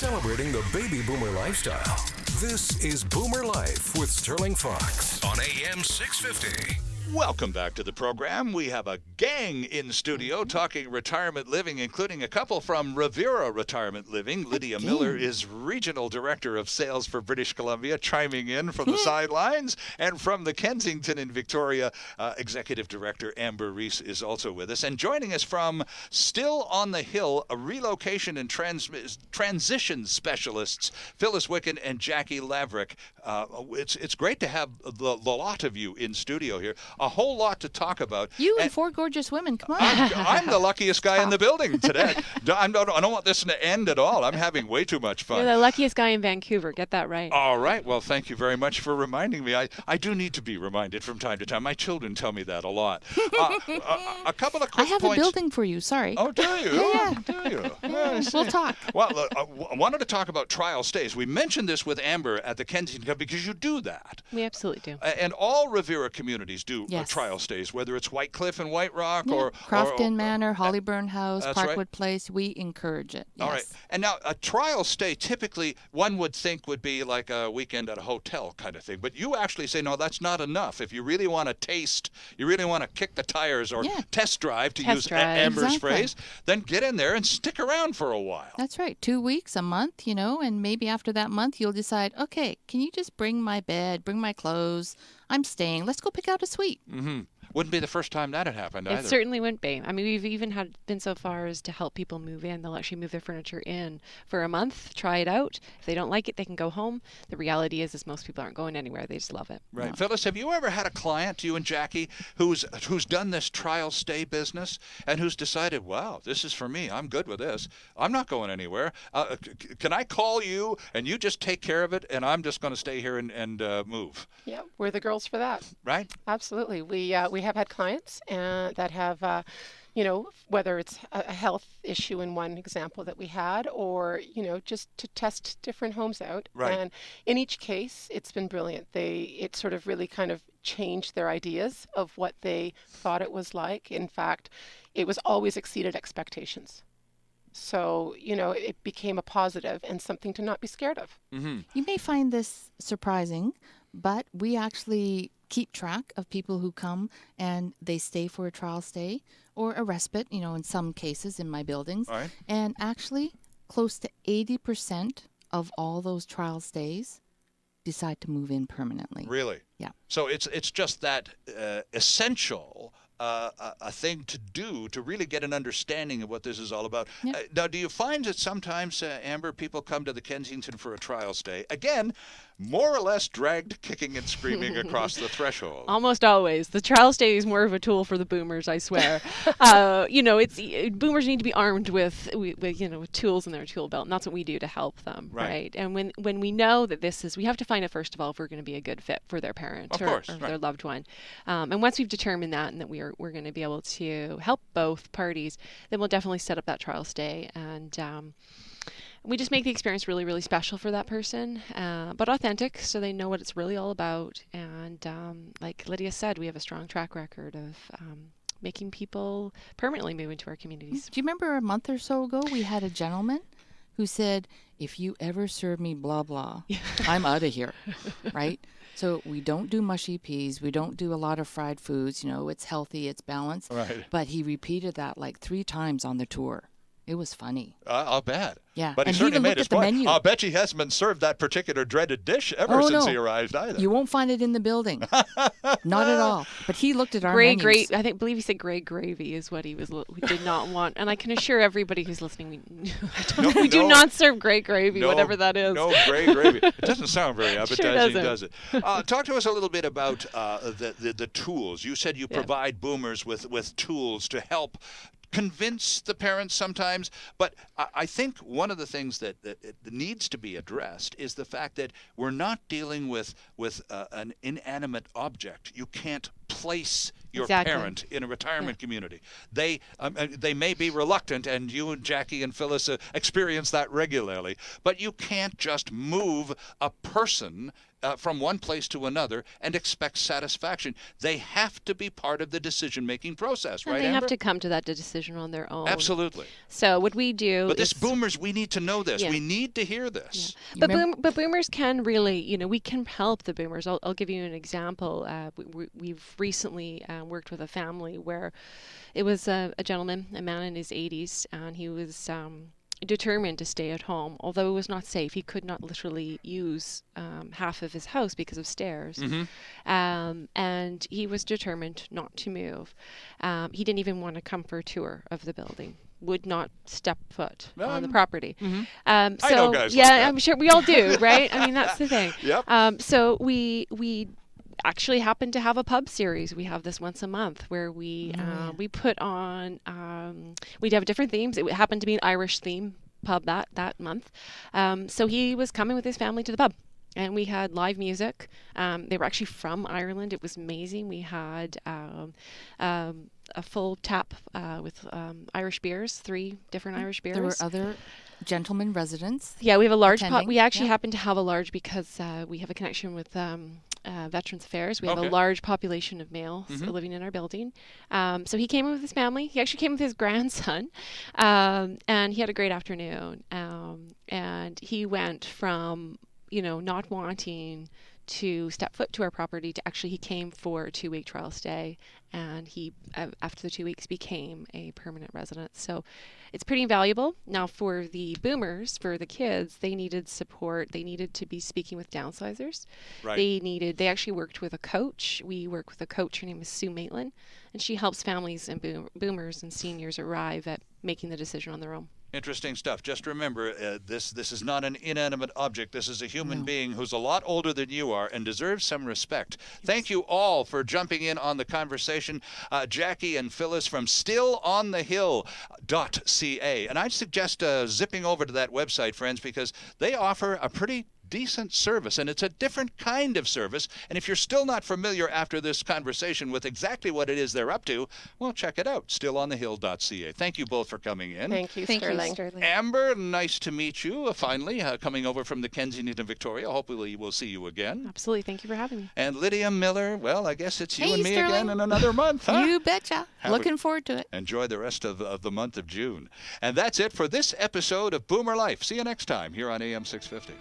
celebrating the baby boomer lifestyle. This is Boomer Life with Sterling Fox on AM 650. Welcome back to the program. We have a gang in studio talking retirement living, including a couple from Revera Retirement Living. Lydia Miller is Regional Director of Sales for British Columbia, chiming in from the sidelines. And from the Kensington in Victoria, Executive Director Amber Reese is also with us. And joining us from Still on the Hill, a relocation and transition specialists, Phyllis Wicken and Jackie Laverick. It's great to have the lot of you in studio here. A whole lot to talk about. You and four gorgeous women, come on. I'm the luckiest guy in the building today. I don't want this to end at all. I'm having way too much fun. You're the luckiest guy in Vancouver. Get that right. All right. Well, thank you very much for reminding me. I do need to be reminded from time to time. My children tell me that a lot. A couple of quick points. I have a building for you. Sorry. Oh, do you? Yeah. Do you? Yeah, we'll talk. Well, I wanted to talk about trial stays. We mentioned this with Amber at the Kensington because you do that. We absolutely do. And all Revera communities do trial stays, whether it's White Cliff and White Rock or Crofton Manor, Hollyburn House, Parkwood right. Place. We encourage it. Yes. All right. And now a trial stay typically one would think would be like a weekend at a hotel kind of thing. But you actually say, no, that's not enough. If you really want to taste, you really want to kick the tires or test drive, to use Amber's phrase, then get in there and stick around for a while. That's right. 2 weeks, a month, and maybe after that month you'll decide, okay, can you just bring my bed, bring my clothes? I'm staying. Let's go pick out a suite. Mm-hmm. Wouldn't be the first time that had happened either. It certainly wouldn't be. I mean, we've even been so far as to help people move in. They'll actually move their furniture in for a month, try it out. If they don't like it, they can go home. The reality is most people aren't going anywhere. They just love it. Right. No. Phyllis, have you ever had a client, you and Jackie, who's done this trial stay business and who's decided, wow, this is for me. I'm good with this. I'm not going anywhere. Can I call you and you just take care of it and I'm just going to stay here and move? Yeah, we're the girls for that. Right? Absolutely. We have had clients that have, whether it's a health issue in one example that we had or, just to test different homes out. Right. And in each case, it's been brilliant. It sort of really kind of changed their ideas of what they thought it was like. In fact, it was always exceeded expectations. So, it became a positive and something to not be scared of. Mm-hmm. You may find this surprising, but we actually keep track of people who come and they stay for a trial stay or a respite, in some cases in my buildings. All right. And actually, close to 80% of all those trial stays decide to move in permanently. Really? Yeah. So it's just that essential a thing to do to really get an understanding of what this is all about. Yep. Now, do you find that sometimes, Amber, people come to the Kensington for a trial stay, again, more or less dragged kicking and screaming across the threshold? Almost always. The trial stay is more of a tool for the boomers, I swear. Boomers need to be armed with tools in their tool belt, and that's what we do to help them, right? And when we know that we have to find out first of all if we're going to be a good fit for their parent or their loved one. And once we've determined that and that we're going to be able to help both parties, then we'll definitely set up that trial stay and we just make the experience really, really special for that person, but authentic, so they know what it's really all about. And like Lydia said, we have a strong track record of making people permanently move into our communities. Do you remember a month or so ago we had a gentleman who said, if you ever serve me blah, blah, I'm out of here, right? So we don't do mushy peas. We don't do a lot of fried foods. It's healthy, it's balanced. Right. But he repeated that like 3 times on the tour. It was funny. I'll bet. Yeah. But he and certainly he made his looked at the point. menu. I'll bet he hasn't been served that particular dreaded dish ever since he arrived either. You won't find it in the building. Not at all. But he looked at our menus. I believe he said gray gravy is what he did not want. And I can assure everybody who's listening, we do not serve gray gravy, whatever that is. No gray gravy. It doesn't sound very appetizing, sure does it? Talk to us a little bit about the tools. You said you provide boomers with tools to help convince the parents sometimes, but I think one of the things that needs to be addressed is the fact that we're not dealing with an inanimate object. You can't place your parent in a retirement community. They may be reluctant, and you and Jackie and Phyllis experience that regularly, but you can't just move a person from one place to another and expect satisfaction. They have to be part of the decision-making process, right, And they Amber? have to come to that decision on their own. Absolutely. So what we do But is... this boomers, we need to know this. Yeah. We need to hear this. Yeah. But boomers can really, we can help the boomers. I'll give you an example. We've recently worked with a family where it was a gentleman, a man in his 80s, and he was determined to stay at home, although it was not safe. He could not literally use half of his house because of stairs. And he was determined not to move. He didn't even want to come for a tour of the building. Would not step foot on the property. I know guys like that. I'm sure we all do, right? I mean, that's the thing. Yep. So we actually happen to have a pub series. We have this once a month where we put on, we'd have different themes. It happened to be an Irish theme pub that month. So he was coming with his family to the pub. And we had live music. They were actually from Ireland. It was amazing. We had a full tap with Irish beers, 3 different Irish beers. There were other gentlemen residents. Yeah, we have a large attending. we actually happen to have a large because we have a connection with Veterans Affairs. We have a large population of males living in our building. So he came with his family. He actually came with his grandson, and he had a great afternoon. And he went from not wanting to step foot to our property to actually he came for a 2-week trial stay, and he after the 2 weeks became a permanent resident. So it's pretty invaluable. Now for the boomers, for the kids, they needed support. They needed to be speaking with downsizers. Right. They actually worked with a coach. We work with a coach. Her name is Sue Maitland, and she helps families and boomers and seniors arrive at making the decision on their own. Interesting stuff. Just remember, this is not an inanimate object. This is a human being who's a lot older than you are and deserves some respect. Yes. Thank you all for jumping in on the conversation. Jackie and Phyllis from stillonthehill.ca. And I'd suggest zipping over to that website, friends, because they offer a pretty decent service, and it's a different kind of service. And if you're still not familiar after this conversation with exactly what it is they're up to, well, check it out, stillonthehill.ca. Thank you both for coming in. Thank you, Sterling. Amber, nice to meet you finally, coming over from the Kensington, Victoria. Hopefully we'll see you again. Absolutely. Thank you for having me. And Lydia Miller, well, I guess it's you and me Sterling. again in another month, huh? You betcha. Looking forward to it. Enjoy the rest of the month of June. And that's it for this episode of Boomer Life. See you next time here on AM 650.